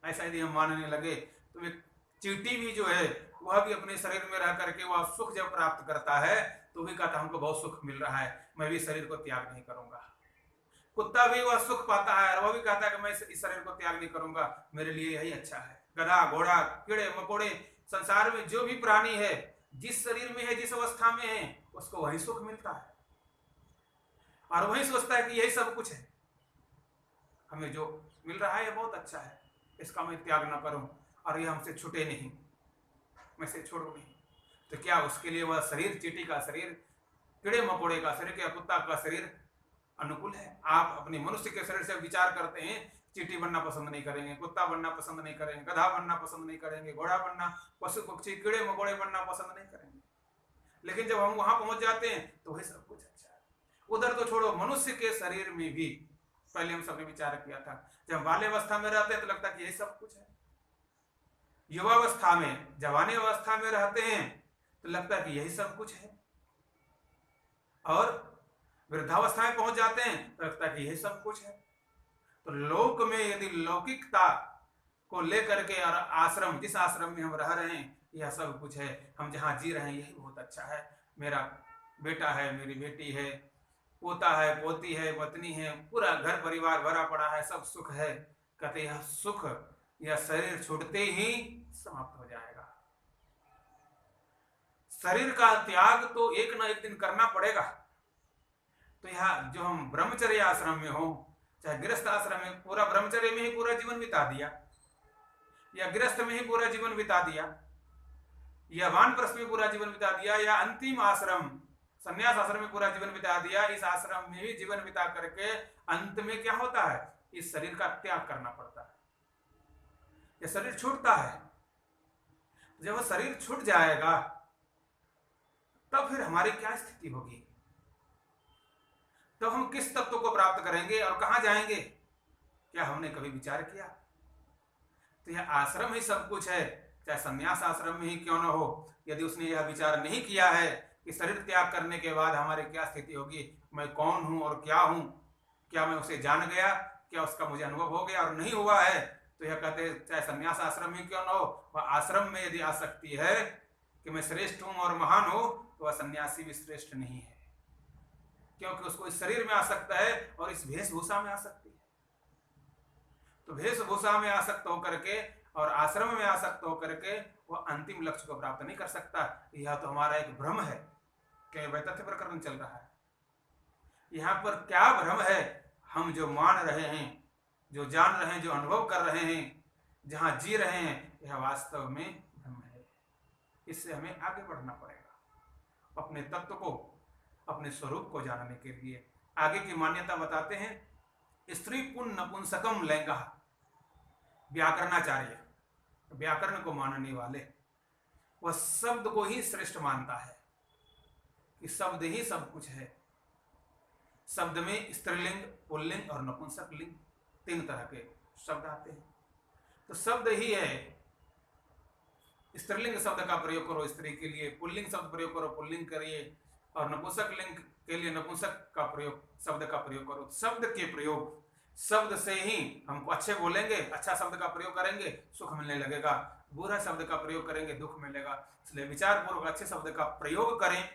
ऐसा यदि हम मानने लगे तो एक चींटी भी जो है वह भी अपने शरीर में रह करके वह सुख जब प्राप्त करता है तो भी कहता हमको बहुत सुख मिल रहा है, मैं भी शरीर को त्याग नहीं करूंगा। कुत्ता भी वह सुख पाता है और वह भी कहता है कि मैं इस शरीर को त्याग नहीं करूंगा, मेरे लिए यही अच्छा है। गधा, घोड़ा, कीड़े मकोड़े, संसार में जो भी प्राणी है जिस शरीर में है, जिस अवस्था में है, उसको वही सुख मिलता है और वही सोचता है कि यही सब कुछ है, हमें जो मिल रहा है ये बहुत अच्छा है, इसका मैं त्याग न करूं और ये हमसे छूटे नहीं, मैं से छोड़ू नहीं। तो क्या उसके लिए वह शरीर, चींटी का शरीर, कीड़े मकोड़े का शरीर या कुत्ता का शरीर अनुकूल है? आप अपने मनुष्य के शरीर से विचार करते हैं, चींटी बनना पसंद नहीं करेंगे, कुत्ता बनना पसंद नहीं करेंगे, गधा बनना पसंद नहीं करेंगे, घोड़ा बनना, पशु पक्षी, कीड़े मकोड़े बनना पसंद नहीं करेंगे। लेकिन जब हम वहां पहुंच जाते हैं तो वही सब कुछ अच्छा है। उधर तो छोड़ो, मनुष्य के शरीर में भी पहले हम सबने विचार किया था, जब बाल्यावस्था में रहते हैं तो लगता है कि यही सब कुछ है, युवावस्था में, जवानी अवस्था में रहते हैं तो लगता है कि यही सब कुछ है, और वृद्धावस्था में पहुंच जाते हैं तो लगता है कि यही सब कुछ है। तो लोक में यदि लौकिकता को लेकर के और आश्रम, जिस आश्रम में हम रह रहे हैं यह सब कुछ है, हम जहाँ जी रहे हैं यही बहुत अच्छा है, मेरा बेटा है, मेरी बेटी है, पोता है, पोती है, पत्नी है, पूरा घर परिवार भरा पड़ा है, सब सुख है। कहते यह सुख यह शरीर छूटते ही समाप्त हो जाएगा। शरीर का त्याग तो एक ना एक दिन करना पड़ेगा। तो यह जो हम ब्रह्मचर्य आश्रम में हो, चाहे गृहस्थ आश्रम में, पूरा ब्रह्मचर्य में ही पूरा जीवन बिता दिया या गृहस्थ में ही पूरा जीवन बिता दिया या वानप्रस्थ में पूरा जीवन बिता दिया या अंतिम आश्रम संन्यास आश्रम में पूरा जीवन बिता दिया, इस आश्रम में ही जीवन बिता करके अंत में क्या होता है, इस शरीर का त्याग करना पड़ता है, यह शरीर छूटता है। जब शरीर छूट जाएगा तब फिर हमारी क्या स्थिति होगी, तब हम किस तत्व को प्राप्त करेंगे और कहां जाएंगे, क्या हमने कभी विचार किया? तो यह आश्रम ही सब कुछ है, चाहे संन्यास आश्रम में ही क्यों न हो। यदि उसने यह विचार नहीं किया है कि शरीर त्याग करने के बाद हमारी क्या स्थिति होगी, मैं कौन हूं और क्या हूं, क्या मैं उसे जान गया, क्या उसका मुझे अनुभव हो गया और नहीं हुआ है, तो यह कहते चाहे संन्यास आश्रम में क्यों न हो, वह आश्रम में यदि आ सकती है कि मैं श्रेष्ठ हूं और महान हूं, तो वह सन्यासी भी श्रेष्ठ नहीं है, क्योंकि उसको इस शरीर में आ सकता है और इस वेशभूषा में आ सकती है। तो वेशभूषा में आसक्त होकर के और आश्रम में आसक्त होकर के वह अंतिम लक्ष्य को प्राप्त नहीं कर सकता। यह तो हमारा एक भ्रम है, क्योंकि वैतथ्य प्रकरण चल रहा है। यहाँ पर क्या भ्रम है? हम जो मान रहे हैं, जो जान रहे हैं, जो अनुभव कर रहे हैं, जहाँ जी रहे हैं, यह वास्तव में भ्रम है। इससे हमें आगे बढ़ना पड़ेगा अपने तत्व को, अपने स्वरूप को जानने के लिए। आगे की मान्यता बताते हैं, स्त्री पुन नपुंसकम लैंगा। व्याकरणाचार्य, व्याकरण को मानने वाले, वह शब्द को ही श्रेष्ठ मानता है कि शब्द ही सब कुछ है। शब्द में स्त्रीलिंग, पुल्लिंग और नपुंसक लिंग 3 तरह के शब्द आते हैं। तो शब्द ही है। स्त्रीलिंग शब्द का प्रयोग करो स्त्री के लिए, पुल्लिंग शब्द प्रयोग करो पुल्लिंग करिए, और नपुंसक लिंग के लिए नपुंसक का प्रयोग, शब्द का प्रयोग करो। शब्द के प्रयोग, शब्द से ही हमको अच्छे बोलेंगे, अच्छा शब्द का प्रयोग करेंगे, सुख मिलने लगेगा। बुरा शब्द का प्रयोग करेंगे, दुख मिलेगा। इसलिए विचार पूर्वक अच्छे शब्द का प्रयोग करें,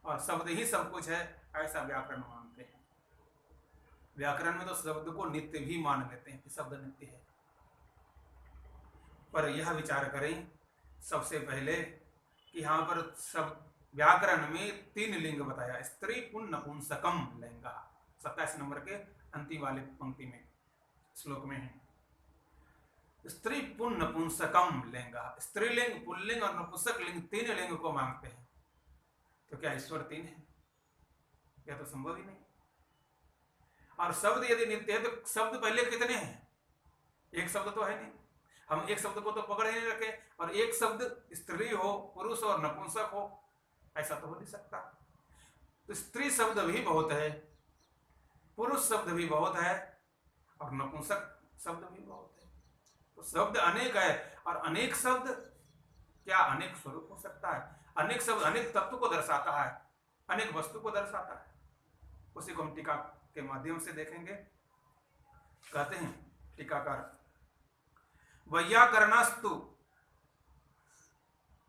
और शब्द ही सब कुछ है, ऐसा व्याकरण मानते हैं। व्याकरण में तो शब्द को नित्य भी मान लेते हैं कि शब्द नित्य है। पर यह विचार करें सबसे पहले कि यहाँ पर सब व्याकरण में 3 लिंग बताया, स्त्री पुन नपुंसकम लैंगा। 27 नंबर के अंतिम वाले पंक्ति में, श्लोक में है, स्त्री पुन नपुंसकम लैंगा। स्त्रीलिंग, पुल्लिंग और नपुंसक लिंग 3 लिंग को मांगते हैं। तो क्या ईश्वर 3 है? यह तो संभव ही नहीं। और शब्द यदि नित्य है तो शब्द पहले कितने हैं? एक शब्द तो है नहीं। हम एक शब्द को तो पकड़ ही नहीं रखे, और एक शब्द स्त्री हो, पुरुष और नपुंसक हो, ऐसा तो हो नहीं सकता। तो स्त्री शब्द भी बहुत है, पुरुष शब्द भी बहुत है, और नपुंसक शब्द भी बहुत है। तो शब्द अनेक है, और अनेक शब्द क्या अनेक स्वरूप हो सकता है? अनेक शब्द अनेक तत्व को दर्शाता है, अनेक वस्तु को दर्शाता है। उसी को हम टीका के माध्यम से देखेंगे। कहते हैं टीकाकार, वैयाकरणस्तु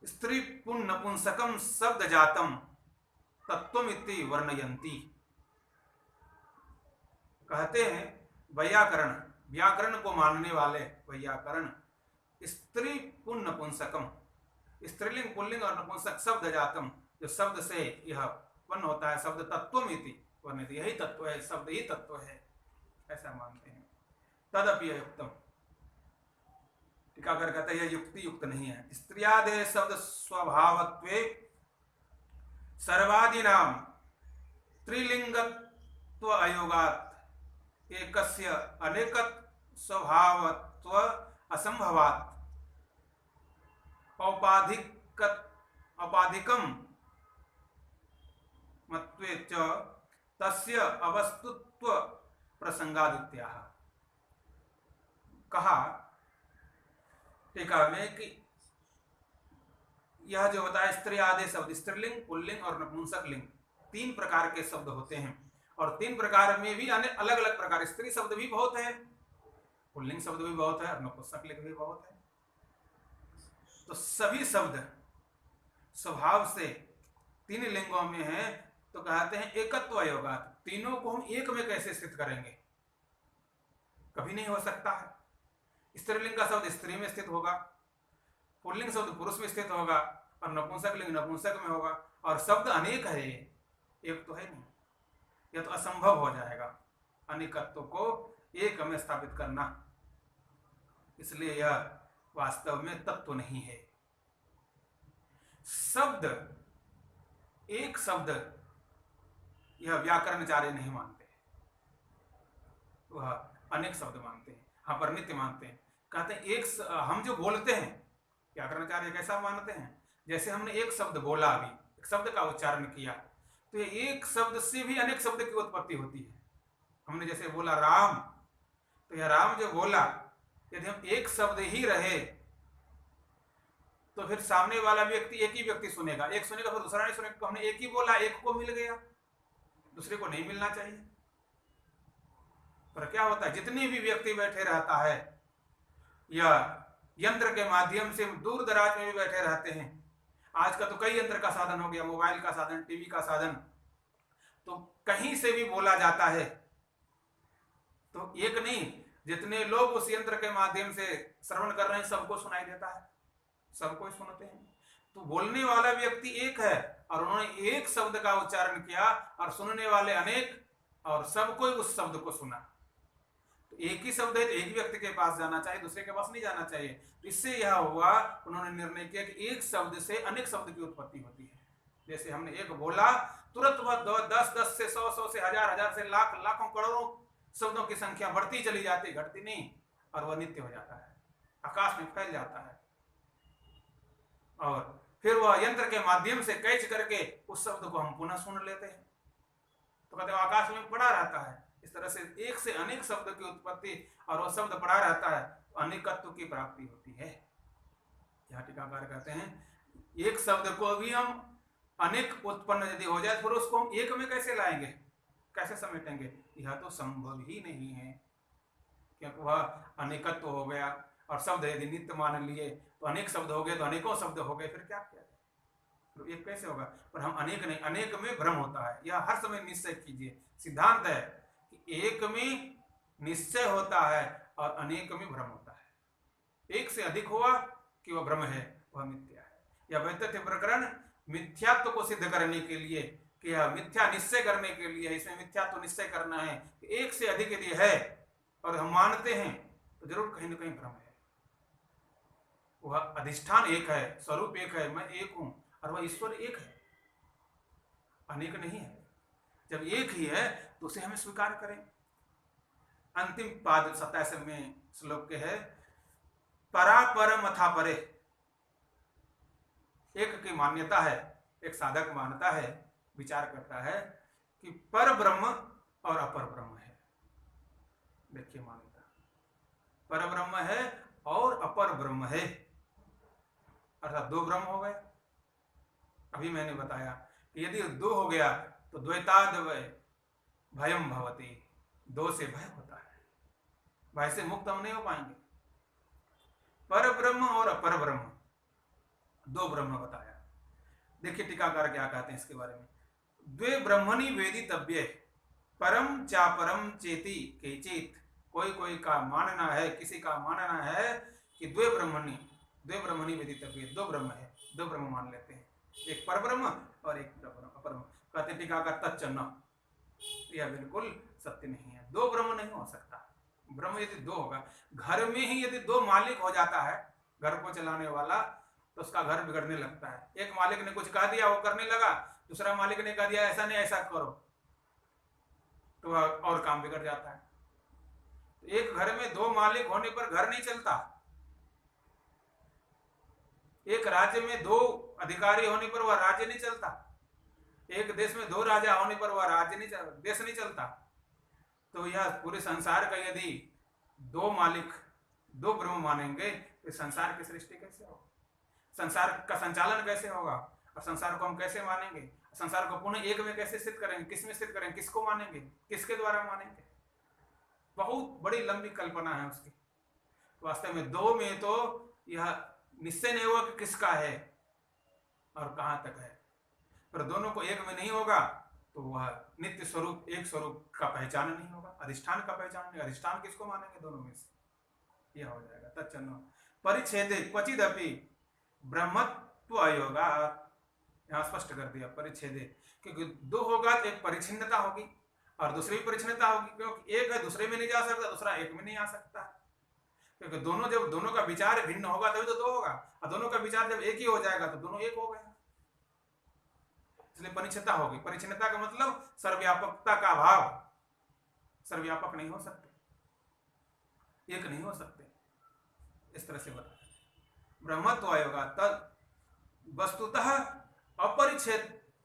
स्त्री पुन नपुंसकम शब्द जातम तत्वमिति वर्णयन्ति। कहते हैं वैयाकरण, व्याकरण को मानने वाले वैयाकरण, स्त्री पुन नपुंसकम, स्त्रीलिंग, पुल्लिंग और नपुंसक शब्द जातम, जो शब्द से यह उत्पन्न होता है, शब्द तत्वमिति वर्णयति, यही तत्व है, शब्द ही तत्व है, ऐसा मानते हैं। तदपि युक्तम, टीकाकार कहते हैं युक्ति युक्त नहीं है। स्त्रियादे शब्द स्वभावत्वे सर्वादीनाम त्रिलिंगत्व अयोगात् एकस्य अनेकत्व स्वभावत्व असंभवात् औपाधिकम मत्वे च तस्य अवस्तुत्व प्रसंगादित्याह। कहा टीका में कि यह जो बताया स्त्री आदि शब्द, स्त्रीलिंग, पुल्लिंग और नपुंसक लिंग 3 प्रकार के शब्द होते हैं, और 3 प्रकार में भी अलग अलग प्रकार, स्त्री शब्द भी बहुत है, पुल्लिंग शब्द भी बहुत है, और नपुंसक लिंग भी बहुत है। तो सभी शब्द स्वभाव से 3 लिंगों में है, तो कहते हैं एकत्व अयोगात्, तीनों को हम एक में कैसे स्थित करेंगे? कभी नहीं हो सकता है। स्त्रीलिंग का शब्द स्त्री में स्थित होगा, पुल्लिंग शब्द पुरुष में स्थित होगा, और नपुंसक लिंग नपुंसक में होगा, और शब्द अनेक है, एक तो है नहीं। यह तो असंभव हो जाएगा अनेकत्व को एक में स्थापित करना। इसलिए यह वास्तव में तत्व नहीं है। शब्द, एक शब्द, यह व्याकरणाचार्य नहीं मानते, वह अनेक शब्द मानते हैं। हाँ, पर नित्य मानते हैं। कहते हैं एक हम जो बोलते हैं, व्याकरणाचार्य कैसा मानते हैं? जैसे हमने एक शब्द बोला, अभी एक शब्द का उच्चारण किया, तो ये एक शब्द से भी अनेक शब्द की उत्पत्ति होती है। हमने जैसे बोला राम, तो यह राम जो बोला, यदि हम एक शब्द ही रहे तो फिर सामने वाला व्यक्ति एक ही व्यक्ति सुनेगा, एक सुनेगा फिर दूसरा नहीं सुनेगा। हमने एक ही बोला, एक को मिल गया, दूसरे को नहीं मिलना चाहिए। पर क्या होता है, जितने भी व्यक्ति बैठे रहता है या यंत्र के माध्यम से दूर दराज में भी बैठे रहते हैं, आज का तो कई यंत्र का साधन हो गया, मोबाइल का साधन, टीवी का साधन, तो कहीं से भी बोला जाता है। तो एक नहीं, जितने लोग उस यंत्र के माध्यम से श्रवण कर रहे हैं सबको सुनाई देता है, सबको सुनते हैं। तो बोलने वाला व्यक्ति एक है और उन्होंने एक शब्द का उच्चारण किया और सुनने वाले अनेक, और सबको उस शब्द को सुना। तो एक ही शब्द है तो एक व्यक्ति के पास जाना चाहिए, दूसरे के पास नहीं जाना चाहिए। तो इससे यह हुआ, उन्होंने निर्णय किया कि एक शब्द से अनेक शब्द की उत्पत्ति होती है। जैसे हमने एक बोला, तुरंत वह 10 से 100 से 1000 से लाख, लाखों करोड़ों शब्दों की संख्या बढ़ती चली जाती, घटती नहीं, और वह नित्य हो जाता है, आकाश में फैल जाता है। और फिर वह यंत्र के माध्यम से कैच करके उस शब्द को हम पुनः सुन लेते हैं, तो कहते हैं आकाश में पड़ा रहता है। इस तरह से एक से अनेक शब्द की उत्पत्ति और वह शब्द पड़ा रहता है, तो अनेकत्व की प्राप्ति होती है। यहाँ टीकाकार कहते हैं एक शब्द को भी हम अनेक उत्पन्न यदि हो जाए, फिर उसको हम एक में कैसे लाएंगे, कैसे समेटेंगे, यह तो संभव ही नहीं है, क्योंकि वह अनेकत्व हो गया। और शब्द यदि नित्य मान लिए तो अनेक शब्द हो गए, तो अनेकों शब्द हो गए, फिर क्या किया जाए, तो एक कैसे होगा। पर हम अनेक नहीं, अनेक में भ्रम होता है, यह हर समय निश्चय कीजिए। सिद्धांत है कि एक में निश्चय होता है और अनेक में भ्रम होता है। एक से अधिक हुआ कि वह भ्रम है, वह मिथ्या है। यह वैतथ्य प्रकरण मिथ्यात्व को सिद्ध करने के लिए, कि यह मिथ्या निश्चय करने के लिए, इसमें मिथ्यात्व निश्चय करना है कि एक से अधिक यदि है और हम मानते हैं तो जरूर कहीं ना कहीं भ्रम है। वह अधिष्ठान एक है, स्वरूप एक है, मैं एक हूं, और वह ईश्वर एक है, अनेक नहीं है। जब एक ही है तो उसे हमें स्वीकार करें। अंतिम पाद 27वें श्लोक के है, परापर मथा परे। एक की मान्यता है, एक साधक मानता है, विचार करता है कि पर ब्रह्म और अपर ब्रह्म है। देखिए मान्यता, पर ब्रह्म है और अपर ब्रह्म है, अर्थात दो ब्रह्म हो गए। अभी मैंने बताया कि यदि दो हो गया तो द्वैताद्वय भयम भवति, दो से भय होता है, भय से मुक्त हम नहीं हो पाएंगे। पर ब्रह्म और अपर ब्रह्म, दो ब्रह्म बताया। देखिए टीकाकार क्या कहते हैं इसके बारे में, द्वे ब्रह्मणि वेदितव्ये परम चा परम चेति केचित। कोई का मानना है, किसी का मानना है कि द्वे ब्रह्मणि वेदितव्ये, दो ब्रह्म है, दो ब्रह्म मान लेते हैं, एक पर ब्रह्म और एक अपर ब्रह्म। कहते टीकाकार तच्च न, यह बिल्कुल सत्य नहीं है, दो ब्रह्म नहीं हो सकता। ब्रह्म यदि दो होगा, घर में ही यदि दो मालिक हो जाता है, घर को चलाने वाला, तो उसका घर बिगड़ने लगता है। एक मालिक ने कुछ कह दिया, वो करने लगा, दूसरा मालिक ने कह दिया ऐसा नहीं ऐसा करो, तो और काम बिगड़ जाता है। तो एक घर में दो मालिक होने पर घर नहीं चलता, एक राज्य में दो अधिकारी होने पर वह राज्य नहीं चलता, एक देश में दो राजा होने पर वह राज्य नहीं चलता, देश नहीं चलता। तो यह पूरे संसार का यदि दो मालिक, दो ब्रह्म मानेंगे तो संसार की सृष्टि कैसे होगी, संसार का संचालन कैसे होगा, और संसार को हम कैसे मानेंगे, संसार को पुनः एक में कैसे स्थित करेंगे, किसमें स्थित करेंगे, किसको मानेंगे, किसके द्वारा मानेंगे। बहुत बड़ी लंबी कल्पना है उसकी। वास्तव में दो में तो यह निश्चय नहीं होगा कि किसका है और कहां तक है, पर दोनों को एक में नहीं होगा तो वह नित्य स्वरूप, एक स्वरूप का पहचान नहीं होगा, अधिष्ठान का पहचान नहीं। अधिष्ठान किसको मानेंगे दोनों में से, यह हो जाएगा तच्चन्नो परिच्छेदे क्वचिदपि ब्रह्मत्व अयोगा। यहां स्पष्ट कर दिया परिच्छेदे, क्योंकि दो होगा तो एक परिच्छिन्नता होगी और दूसरी परिच्छिन्नता होगी, क्योंकि एक है दूसरे में नहीं जा सकता, दूसरा एक में नहीं आ सकता, क्योंकि दोनों, जब दोनों का विचार भिन्न होगा तभी तो दो होगा, और दोनों का विचार जब एक ही हो जाएगा तो दोनों एक हो गए, इसलिए परिच्छिन्नता होगी। परिच्छिन्नता का मतलब सर्वव्यापकता का अभाव, सर्वव्यापक नहीं हो सकते, एक नहीं हो सकते, इस तरह से बता ब्रह्मत्व आयोगा तद वस्तुतः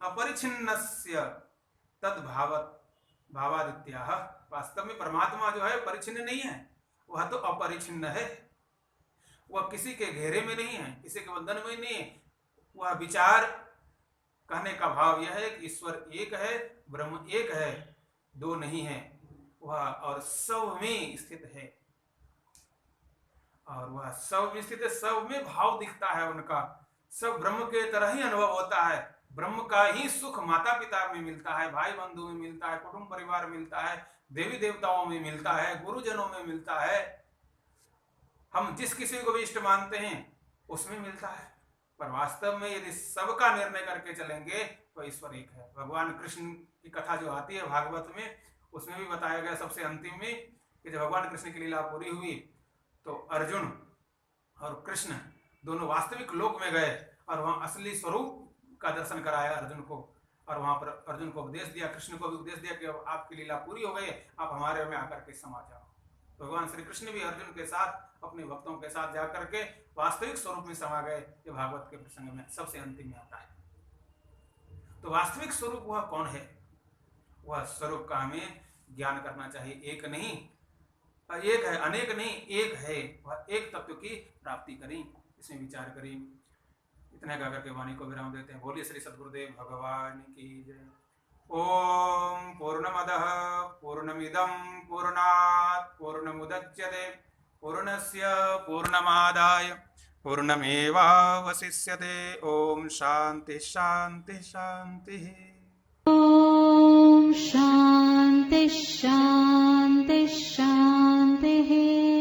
अपरिच्छिन्नस्य तद भावादित्याह। वास्तव में परमात्मा जो है परिच्छिन्न नहीं है, वह तो अपरिछिन्न है, वह किसी के घेरे में नहीं है, किसी के बंधन में नहीं है। वह विचार कहने का भाव यह है कि ईश्वर एक है, ब्रह्म एक है, दो नहीं है। वह और सब में स्थित है, और वह सब में स्थित है, सब में भाव दिखता है उनका, सब ब्रह्म के तरह ही अनुभव होता है। ब्रह्म का ही सुख माता पिता में मिलता है, भाई बंधु में मिलता है, कुटुंब परिवार में मिलता है, देवी देवताओं में मिलता है, गुरुजनों में मिलता है। हम जिस किसी को भी इष्ट मानते हैं उसमें मिलता है, पर वास्तव में यदि सबका निर्णय करके चलेंगे तो ईश्वर एक है। भगवान कृष्ण की कथा जो आती है भागवत में, उसमें भी बताया गया सबसे अंतिम में कि जब भगवान कृष्ण की लीला पूरी हुई तो अर्जुन और कृष्ण दोनों वास्तविक लोक में गए और वहां असली स्वरूप का दर्शन कराया अर्जुन को, और वहां पर अर्जुन को उपदेश दिया, कृष्ण को भी उपदेश दिया कि अब आपकी लीला पूरी हो गई, आप हमारे में आकर के समा जाओ। तो भगवान श्री कृष्ण भी अर्जुन के साथ अपने भक्तों के साथ जाकर के वास्तविक स्वरूप में समा गए। ये भागवत के प्रसंग में सबसे अंतिम में आता है। तो वास्तविक स्वरूप वह कौन है, वह स्वरूप का हमें ज्ञान करना चाहिए। एक नहीं, एक है, अनेक नहीं, एक है। वह एक तत्व की प्राप्ति करें, इसमें विचार करें। इतने गा करके वाणी को विराम देते हैं। बोलिए श्री सद्गुरुदेव भगवान की जय। ओम पूर्णमदः पूर्णमिदं पूर्णात् पूर्णमुदच्यते पूर्णस्य पूर्णमादाय पूर्णमेवावशिष्यते। ओम शांति शांति शांति। ॐ शान्ति शान्ति शान्तिः।